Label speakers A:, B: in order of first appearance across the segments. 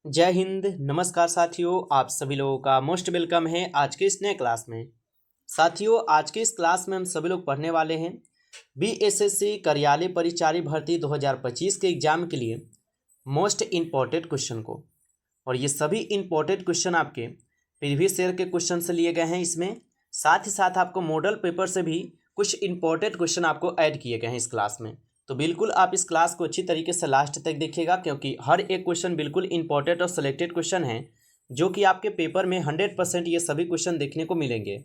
A: जय हिंद। नमस्कार साथियों, आप सभी लोगों का मोस्ट वेलकम है आज के इस नए क्लास में। साथियों, आज के इस क्लास में हम सभी लोग पढ़ने वाले हैं बीएसएससी कार्यालय परिचारी भर्ती 2025 के एग्जाम के लिए मोस्ट इम्पॉर्टेंट क्वेश्चन को। और ये सभी इम्पॉर्टेंट क्वेश्चन आपके प्रीवियस ईयर के क्वेश्चन से लिए गए हैं। इसमें साथ ही साथ आपको मॉडल पेपर से भी कुछ इम्पॉर्टेंट क्वेश्चन आपको ऐड किए गए हैं इस क्लास में। तो बिल्कुल आप इस क्लास को अच्छी तरीके से लास्ट तक देखिएगा, क्योंकि हर एक क्वेश्चन बिल्कुल इंपॉर्टेंट और सिलेक्टेड क्वेश्चन है जो कि आपके पेपर में 100% ये सभी क्वेश्चन देखने को मिलेंगे।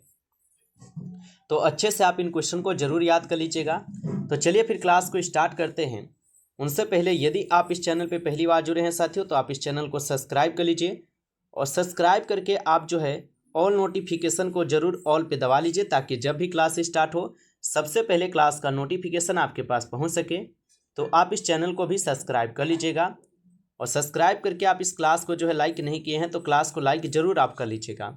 A: तो अच्छे से आप इन क्वेश्चन को जरूर याद कर लीजिएगा। तो चलिए फिर क्लास को स्टार्ट करते हैं। उनसे पहले यदि आप इस चैनल पर पहली बार जुड़े हैं साथियों, तो आप इस चैनल को सब्सक्राइब कर लीजिए और सब्सक्राइब करके आप जो है ऑल नोटिफिकेशन को जरूर ऑल पे दबा लीजिए, ताकि जब भी क्लास स्टार्ट हो सबसे पहले क्लास का नोटिफिकेशन आपके पास पहुंच सके। तो आप इस चैनल को भी सब्सक्राइब कर लीजिएगा और सब्सक्राइब करके आप इस क्लास को जो है लाइक नहीं किए हैं तो क्लास को लाइक जरूर आप कर लीजिएगा।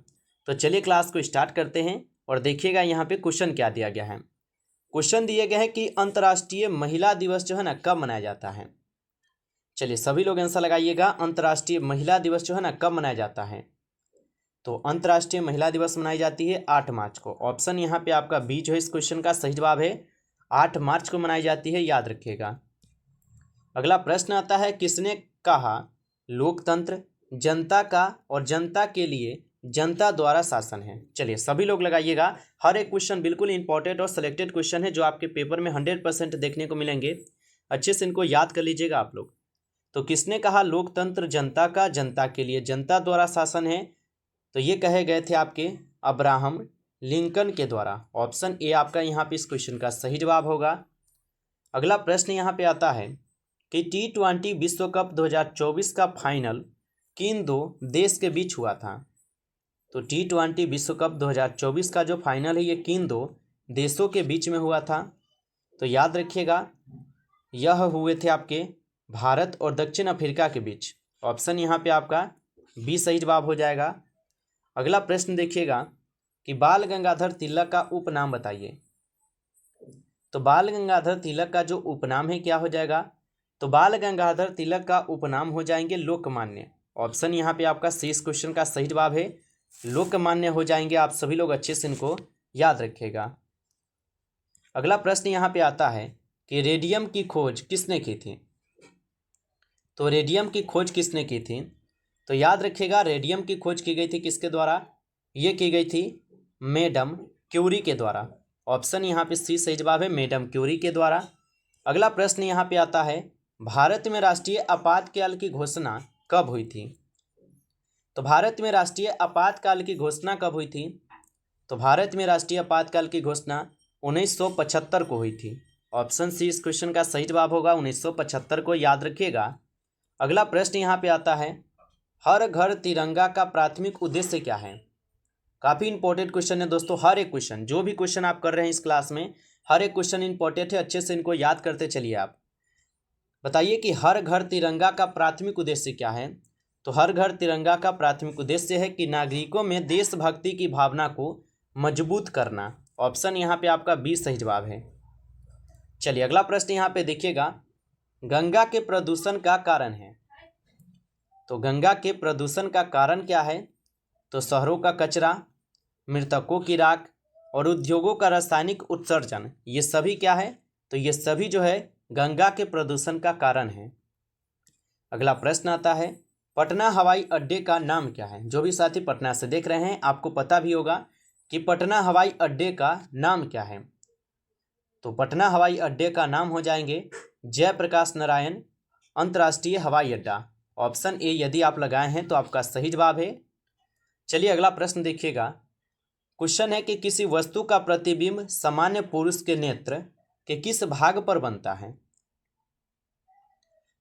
A: तो चलिए क्लास को स्टार्ट करते हैं और देखिएगा यहाँ पे क्वेश्चन क्या दिया गया है। क्वेश्चन दिए गए हैं कि अंतर्राष्ट्रीय महिला दिवस जो है ना कब मनाया जाता है। चलिए सभी लोग आंसर लगाइएगा। अंतर्राष्ट्रीय महिला दिवस जो है ना कब मनाया जाता है। तो अंतर्राष्ट्रीय महिला दिवस मनाई जाती है 8 मार्च को। ऑप्शन यहाँ पे आपका बी जो है इस क्वेश्चन का सही जवाब है। 8 मार्च को मनाई जाती है, याद रखिएगा। अगला प्रश्न आता है, किसने कहा लोकतंत्र जनता का और जनता के लिए जनता द्वारा शासन है। चलिए सभी लोग लगाइएगा। हर एक क्वेश्चन बिल्कुल इंपॉर्टेंट और सिलेक्टेड क्वेश्चन है जो आपके पेपर में 100% देखने को मिलेंगे। अच्छे से इनको याद कर लीजिएगा आप लोग। तो किसने कहा लोकतंत्र जनता का, जनता के लिए जनता द्वारा शासन है। तो ये कहे गए थे आपके अब्राहम लिंकन के द्वारा। ऑप्शन ए आपका यहाँ पे इस क्वेश्चन का सही जवाब होगा। अगला प्रश्न यहाँ पे आता है कि T20 विश्व कप 2024 का फाइनल किन दो देश के बीच हुआ था। तो T20 विश्व कप 2024 का जो फाइनल है ये किन दो देशों के बीच में हुआ था। तो याद रखिएगा, यह हुए थे आपके भारत और दक्षिण अफ्रीका के बीच। ऑप्शन यहाँ पे आपका बी सही जवाब हो जाएगा। अगला प्रश्न देखिएगा कि बाल गंगाधर तिलक का उपनाम बताइए। तो बाल गंगाधर तिलक का जो उपनाम है क्या हो जाएगा। तो बाल गंगाधर तिलक का उपनाम हो जाएंगे लोकमान्य। ऑप्शन यहाँ पे आपका सी इस क्वेश्चन का सही जवाब है, लोकमान्य हो जाएंगे। आप सभी लोग अच्छे से इनको याद रखिएगा। अगला प्रश्न यहाँ पे आता है कि रेडियम की खोज किसने की थी। तो रेडियम की खोज किसने की थी। तो याद रखिएगा, रेडियम की खोज की गई थी किसके द्वारा। ये की गई थी मैडम क्यूरी के द्वारा। ऑप्शन यहाँ पे सी सही जवाब है, मैडम क्यूरी के द्वारा। अगला प्रश्न यहाँ पे आता है, भारत में राष्ट्रीय आपातकाल की घोषणा कब हुई थी। तो भारत में राष्ट्रीय आपातकाल की घोषणा कब हुई थी। तो भारत में राष्ट्रीय आपातकाल की घोषणा 1975 को हुई थी। ऑप्शन सी इस क्वेश्चन का सही जवाब होगा, 1975 को, याद रखिएगा। अगला प्रश्न यहाँ पे आता है, हर घर तिरंगा का प्राथमिक उद्देश्य क्या है। काफ़ी इंपॉर्टेंट क्वेश्चन है दोस्तों। हर एक क्वेश्चन, जो भी क्वेश्चन आप कर रहे हैं इस क्लास में, हर एक क्वेश्चन इंपॉर्टेंट है। अच्छे से इनको याद करते चलिए। आप बताइए कि हर घर तिरंगा का प्राथमिक उद्देश्य क्या है। तो हर घर तिरंगा का प्राथमिक उद्देश्य है कि नागरिकों में देशभक्ति की भावना को मजबूत करना। ऑप्शन यहाँ पे आपका बी सही जवाब है। चलिए अगला प्रश्न यहाँ पे देखिएगा, गंगा के प्रदूषण का कारण है। तो गंगा के प्रदूषण का कारण क्या है। तो शहरों का कचरा, मृतकों की राख और उद्योगों का रासायनिक उत्सर्जन, ये सभी क्या है। तो ये सभी जो है गंगा के प्रदूषण का कारण है। अगला प्रश्न आता है, पटना हवाई अड्डे का नाम क्या है। जो भी साथी पटना से देख रहे हैं आपको पता भी होगा कि पटना हवाई अड्डे का नाम क्या है। तो पटना हवाई अड्डे का नाम हो जाएंगे जयप्रकाश नारायण अंतर्राष्ट्रीय हवाई अड्डा। ऑप्शन ए यदि आप लगाए हैं तो आपका सही जवाब है। चलिए अगला प्रश्न देखिएगा। क्वेश्चन है कि किसी वस्तु का प्रतिबिंब सामान्य पुरुष के नेत्र के किस भाग पर बनता है।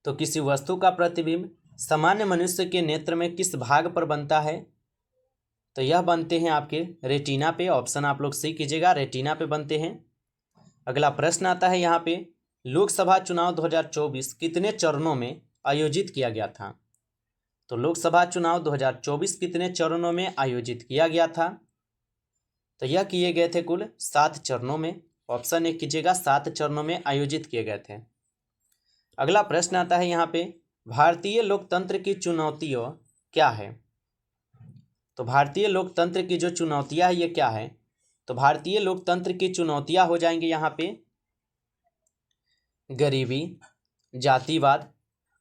A: तो किसी वस्तु का प्रतिबिंब सामान्य मनुष्य के नेत्र में किस भाग पर बनता है। तो यह बनते हैं आपके रेटिना पे। ऑप्शन आप लोग सही कीजिएगा, रेटिना पे बनते हैं। अगला प्रश्न आता है यहाँ पे, लोकसभा चुनाव 2024 कितने चरणों में आयोजित किया गया था। तो लोकसभा चुनाव 2024 कितने चरणों में आयोजित किया गया था। तो यह किए गए थे कुल 7 चरणों में। ऑप्शन ए कीजिएगा, 7 चरणों में आयोजित किए गए थे। अगला प्रश्न आता है यहाँ पे, भारतीय लोकतंत्र की चुनौतियाँ क्या है? तो भारतीय लोकतंत्र की जो चुनौतियाँ है ये क्या है? तो भारतीय लोकतंत्र की चुनौतियाँ हो जाएंगे यहाँ पे गरीबी, जातिवाद,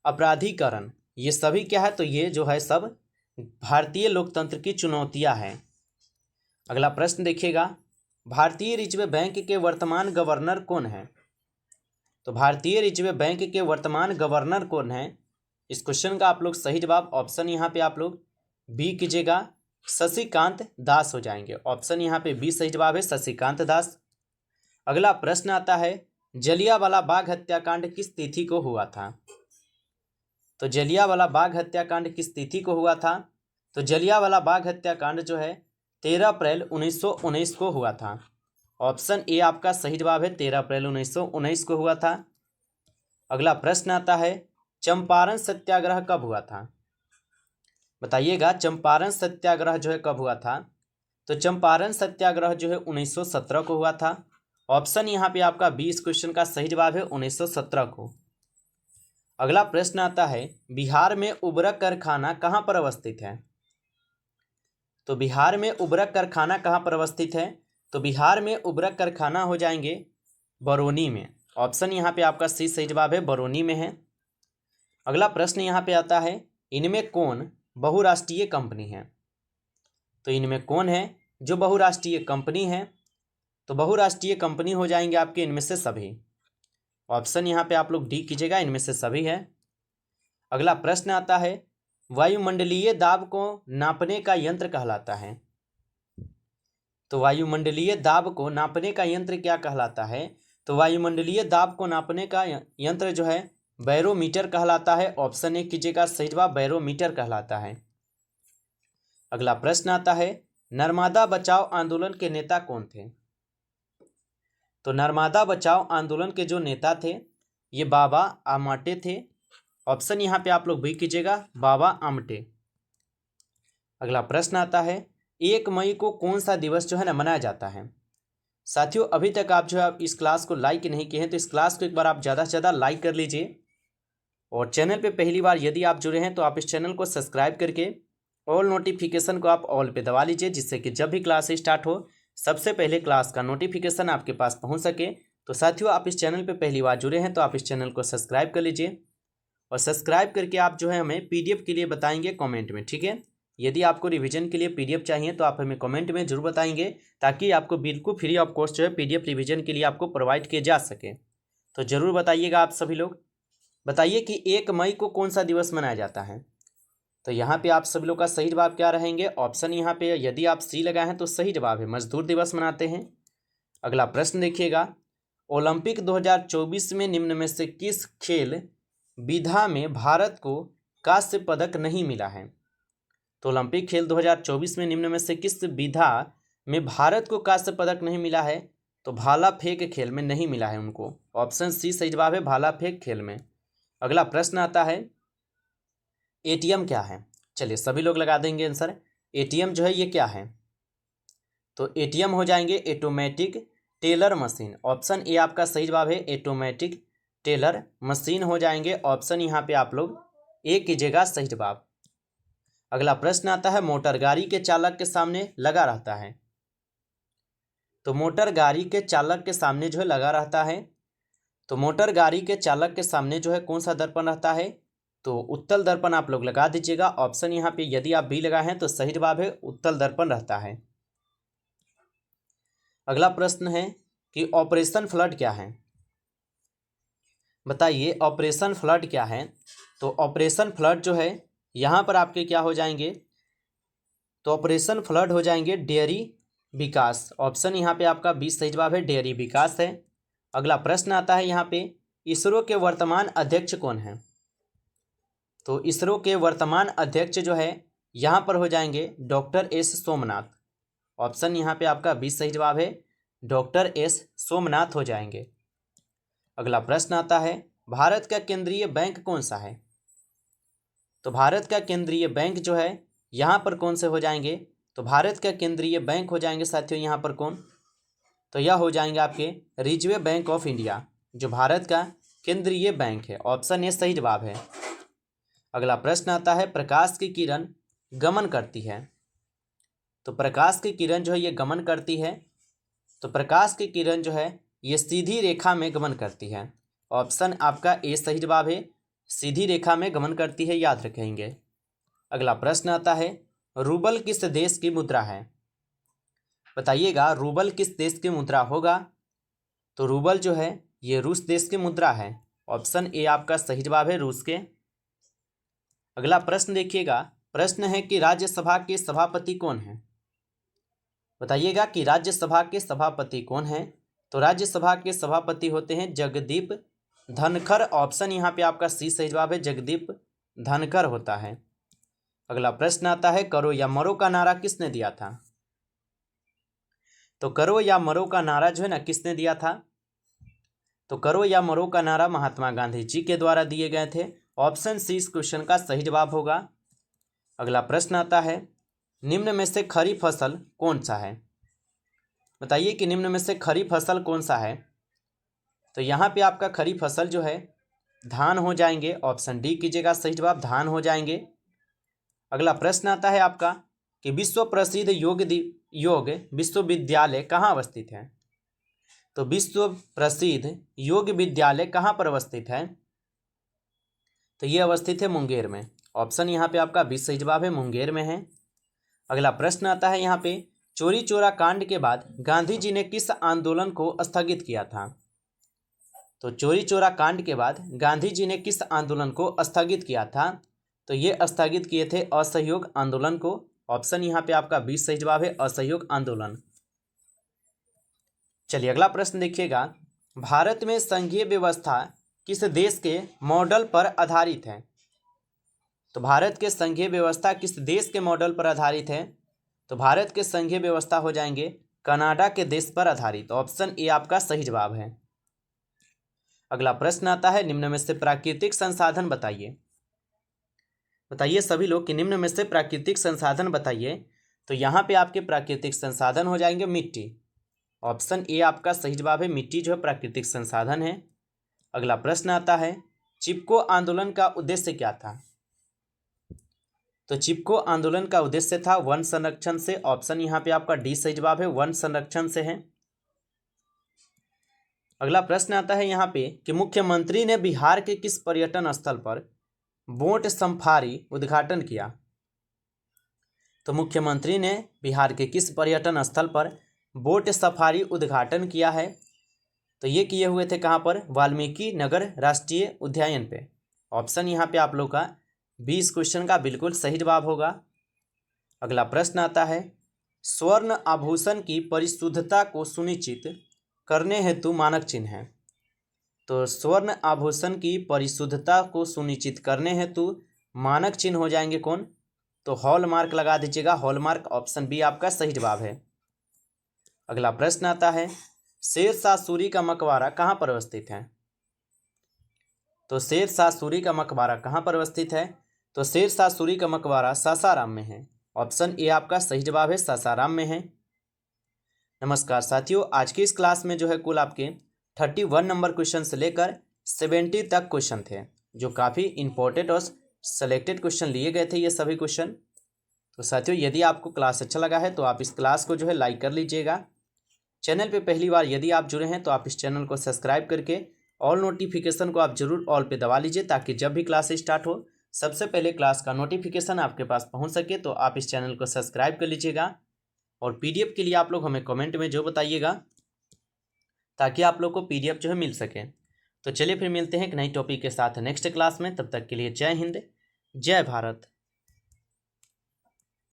A: अपराधीकरण, ये सभी क्या है? तो ये जो है सब भारतीय लोकतंत्र की चुनौतियाँ हैं। अगला प्रश्न देखिएगा, भारतीय रिजर्व बैंक के वर्तमान गवर्नर कौन है? तो भारतीय रिजर्व बैंक के वर्तमान गवर्नर कौन है? इस क्वेश्चन का आप लोग सही जवाब ऑप्शन यहाँ पे आप लोग बी कीजिएगा, शशिकांत दास हो जाएंगे। ऑप्शन यहाँ पे बी सही जवाब है, शशिकांत दास। अगला प्रश्न आता है, जलियांवाला बाग हत्याकांड किस तिथि को हुआ था? तो जलियांवाला बाग हत्याकांड किस तिथि को हुआ था? तो जलियांवाला बाग हत्याकांड जो है 13 अप्रैल 1919 को हुआ था। ऑप्शन ए आपका सही जवाब है, 13 अप्रैल 1919 को हुआ था। अगला प्रश्न आता है, चंपारण सत्याग्रह कब हुआ था? बताइएगा, चंपारण सत्याग्रह जो है कब हुआ था? तो चंपारण सत्याग्रह जो है 1917 को हुआ था। ऑप्शन यहाँ पे आपका बी इस क्वेश्चन का सही जवाब है, 1917 को। अगला प्रश्न आता है, बिहार में उर्वरक कारखाना कहाँ पर अवस्थित है? तो बिहार में उर्वरक कारखाना कहाँ पर अवस्थित है? तो बिहार में उर्वरक कारखाना हो जाएंगे बरौनी में। ऑप्शन यहाँ पे आपका सी सही जवाब है, बरौनी में है। अगला प्रश्न यहाँ पे आता है, इनमें कौन बहुराष्ट्रीय कंपनी है? तो इनमें कौन है जो बहुराष्ट्रीय कंपनी है? तो बहुराष्ट्रीय कंपनी हो जाएंगे आपके इनमें से सभी। ऑप्शन यहाँ पे आप लोग डी कीजिएगा, इनमें से सभी है। अगला प्रश्न आता है, वायुमंडलीय दाब को नापने का यंत्र कहलाता है? तो वायुमंडलीय दाब को नापने का यंत्र क्या कहलाता है? तो वायुमंडलीय दाब को नापने का यंत्र जो है बैरोमीटर कहलाता है। ऑप्शन ए कीजिएगा, सही जवाब बैरोमीटर कहलाता है। अगला प्रश्न आता है, नर्मदा बचाओ आंदोलन के नेता कौन थे? तो नर्मदा बचाओ आंदोलन के जो नेता थे ये बाबा आमटे थे। ऑप्शन यहाँ पे आप लोग भी कीजिएगा, बाबा आमटे। अगला प्रश्न आता है, 1 मई को कौन सा दिवस जो है ना मनाया जाता है? साथियों, अभी तक आप जो है इस क्लास को लाइक नहीं किए हैं तो इस क्लास को एक बार आप ज़्यादा से ज़्यादा लाइक कर लीजिए। और चैनल पे पहली बार यदि आप जुड़े हैं तो आप इस चैनल को सब्सक्राइब करके ऑल नोटिफिकेशन को आप ऑल पे दबा लीजिए, जिससे कि जब भी क्लास स्टार्ट हो सबसे पहले क्लास का नोटिफिकेशन आपके पास पहुंच सके। तो साथियों, आप इस चैनल पे पहली बार जुड़े हैं तो आप इस चैनल को सब्सक्राइब कर लीजिए और सब्सक्राइब करके आप जो है हमें पीडीएफ के लिए बताएंगे कमेंट में, ठीक है। यदि आपको रिवीजन के लिए पीडीएफ चाहिए तो आप हमें कमेंट में जरूर बताएंगे, ताकि आपको बिल्कुल फ्री ऑफ कॉस्ट जो है पीडीएफ रिवीजन के लिए आपको प्रोवाइड किए जा सके। तो ज़रूर बताइएगा आप सभी लोग। बताइए कि 1 मई को कौन सा दिवस मनाया जाता है? तो यहाँ पे आप सभी लोग का सही जवाब क्या रहेंगे? ऑप्शन यहाँ पे यदि आप सी लगाए हैं तो सही जवाब है, मजदूर दिवस मनाते हैं। अगला प्रश्न देखिएगा, ओलंपिक 2024 में निम्न में से किस खेल विधा में भारत को कांस्य पदक नहीं मिला है? तो ओलंपिक खेल 2024 में निम्न में से किस विधा में भारत को कांस्य पदक नहीं मिला है? तो भाला फेंक खेल में नहीं मिला है उनको। ऑप्शन सी सही जवाब है, भाला फेंक खेल में। अगला प्रश्न आता है, एटीएम क्या है? चलिए सभी लोग लगा देंगे आंसर। एटीएम जो है ये क्या है? तो एटीएम हो जाएंगे automatic teller machine. Option A आपका सही जवाब है, ऑटोमेटिक टेलर मशीन हो जाएंगे। ऑप्शन यहाँ पे आप लोग ए कीजिएगा, सही जवाब। अगला प्रश्न आता है, मोटर गाड़ी के चालक के सामने लगा रहता है? तो मोटर गाड़ी के चालक के सामने जो है लगा रहता है। तो मोटर गाड़ी के चालक के सामने जो है कौन सा दर्पण रहता है? तो उत्तल दर्पण आप लोग लगा दीजिएगा। ऑप्शन यहाँ पे यदि आप बी लगाए हैं तो सही जवाब है, उत्तल दर्पण रहता है। अगला प्रश्न है कि ऑपरेशन फ्लड क्या है? बताइए ऑपरेशन फ्लड क्या है? तो ऑपरेशन फ्लड जो है यहाँ पर आपके क्या हो जाएंगे? तो ऑपरेशन फ्लड हो जाएंगे डेयरी विकास। ऑप्शन यहाँ पे आपका बी सही जवाब है, डेयरी विकास है। अगला प्रश्न आता है यहाँ पे, इसरो के वर्तमान अध्यक्ष कौन है? तो इसरो के वर्तमान अध्यक्ष जो है यहाँ पर हो जाएंगे डॉक्टर एस सोमनाथ। ऑप्शन यहाँ पे आपका बी सही जवाब है, डॉक्टर एस सोमनाथ हो जाएंगे। अगला प्रश्न आता है, भारत का केंद्रीय बैंक कौन सा है? तो भारत का केंद्रीय बैंक जो है यहाँ पर कौन से हो जाएंगे? तो भारत का केंद्रीय बैंक हो जाएंगे साथियों यहाँ पर कौन? तो यह हो जाएंगे आपके रिजर्व बैंक ऑफ इंडिया, जो भारत का केंद्रीय बैंक है। ऑप्शन ए सही जवाब है। अगला प्रश्न आता है प्रकाश की किरण गमन करती है। तो प्रकाश की किरण जो है ये गमन करती है, तो प्रकाश की किरण जो है ये सीधी रेखा में गमन करती है। ऑप्शन आपका ए सही जवाब है, सीधी रेखा में गमन करती है, याद रखेंगे। अगला प्रश्न आता है रूबल किस देश की मुद्रा है। बताइएगा रूबल किस देश की मुद्रा होगा। तो रूबल जो है ये रूस देश की मुद्रा है। ऑप्शन ए आपका सही जवाब है, रूस के। अगला प्रश्न देखिएगा, प्रश्न है कि राज्यसभा के सभापति कौन है। बताइएगा कि राज्यसभा के सभापति कौन है। तो राज्यसभा के सभापति होते हैं जगदीप धनखड़। ऑप्शन यहाँ पे आपका सी सही जवाब है, जगदीप धनखड़ होता है। अगला प्रश्न आता है करो या मरो का नारा किसने दिया था। तो करो या मरो का नारा जो है ना किसने दिया था। तो करो या मरो का नारा महात्मा गांधी जी के द्वारा दिए गए थे। ऑप्शन सी इस क्वेश्चन का सही जवाब होगा। अगला प्रश्न आता है निम्न में से खरी फसल कौन सा है। बताइए कि निम्न में से खरी फसल कौन सा है। तो यहाँ पे आपका खरी फसल जो है धान हो जाएंगे। ऑप्शन डी कीजिएगा सही जवाब, धान हो जाएंगे। अगला प्रश्न आता है आपका कि विश्व प्रसिद्ध योग विश्वविद्यालय कहाँ अवस्थित है। तो विश्व प्रसिद्ध योग विद्यालय कहाँ पर अवस्थित है। तो ये अवस्थित है मुंगेर में। ऑप्शन यहाँ पे आपका बी सही जवाब है, मुंगेर में है। अगला प्रश्न आता है यहाँ पे चोरी चोरा कांड के बाद गांधी जी ने किस आंदोलन को स्थगित किया था। तो चोरी चोरा कांड के बाद गांधी जी ने किस आंदोलन को स्थगित किया था। तो ये स्थगित किए थे असहयोग आंदोलन को। ऑप्शन यहाँ पे आपका बी सही जवाब है, असहयोग आंदोलन। चलिए अगला प्रश्न देखिएगा, भारत में संघीय व्यवस्था किस देश के मॉडल पर आधारित है। तो भारत के संघीय व्यवस्था किस देश के मॉडल पर आधारित है। तो भारत के संघीय व्यवस्था हो जाएंगे कनाडा के देश पर आधारित। ऑप्शन ए आपका सही जवाब है। अगला प्रश्न आता है निम्न में से प्राकृतिक संसाधन बताइए। बताइए सभी लोग कि निम्न में से प्राकृतिक संसाधन बताइए। तो यहाँ पे आपके प्राकृतिक संसाधन हो जाएंगे मिट्टी। ऑप्शन ए आपका सही जवाब है, मिट्टी जो है प्राकृतिक संसाधन है। अगला प्रश्न आता है चिपको आंदोलन का उद्देश्य क्या था। तो चिपको आंदोलन का उद्देश्य था वन संरक्षण से। ऑप्शन यहाँ पे आपका डी सही जवाब है, वन संरक्षण से है। अगला प्रश्न आता है यहाँ पे कि मुख्यमंत्री ने बिहार के किस पर्यटन स्थल पर बोट सफारी उद्घाटन किया। तो मुख्यमंत्री ने बिहार के किस पर्यटन स्थल पर बोट सफारी उद्घाटन किया है। तो ये किए हुए थे कहाँ पर, वाल्मीकि नगर राष्ट्रीय उद्यान पे। ऑप्शन यहाँ पे आप लोग का 20 क्वेश्चन का बिल्कुल सही जवाब होगा। अगला प्रश्न आता है स्वर्ण आभूषण की परिशुद्धता को सुनिश्चित करने हेतु मानक चिन्ह है। तो स्वर्ण आभूषण की परिशुद्धता को सुनिश्चित करने हेतु मानक चिन्ह हो जाएंगे कौन। तो हॉलमार्क लगा दीजिएगा, हॉलमार्क। ऑप्शन बी आपका सही जवाब है। अगला प्रश्न आता है शेरशाह सूरी का मकबरा कहाँ पर अवस्थित है। तो शेरशाह सूरी का मकबरा कहाँ पर अवस्थित है। तो शेरशाह सूरी का मकबरा सासाराम में है। ऑप्शन ए आपका सही जवाब है, सासाराम में है। नमस्कार साथियों, आज की इस क्लास में जो है कुल आपके 31 नंबर क्वेश्चन से लेकर 70 तक क्वेश्चन थे, जो काफ़ी इंपॉर्टेंट और सेलेक्टेड क्वेश्चन लिए गए थे ये सभी क्वेश्चन। तो साथियों यदि आपको क्लास अच्छा लगा है तो आप इस क्लास को जो है लाइक कर लीजिएगा। चैनल पे पहली बार यदि आप जुड़े हैं तो आप इस चैनल को सब्सक्राइब करके ऑल नोटिफिकेशन को आप जरूर ऑल पे दबा लीजिए, ताकि जब भी क्लास स्टार्ट हो सबसे पहले क्लास का नोटिफिकेशन आपके पास पहुंच सके। तो आप इस चैनल को सब्सक्राइब कर लीजिएगा। और पीडीएफ के लिए आप लोग हमें कमेंट में जो बताइएगा, ताकि आप लोग को पीडीएफ जो है मिल सके। तो चलिए फिर मिलते हैं एक नई टॉपिक के साथ नेक्स्ट क्लास में। तब तक के लिए जय हिंद, जय भारत।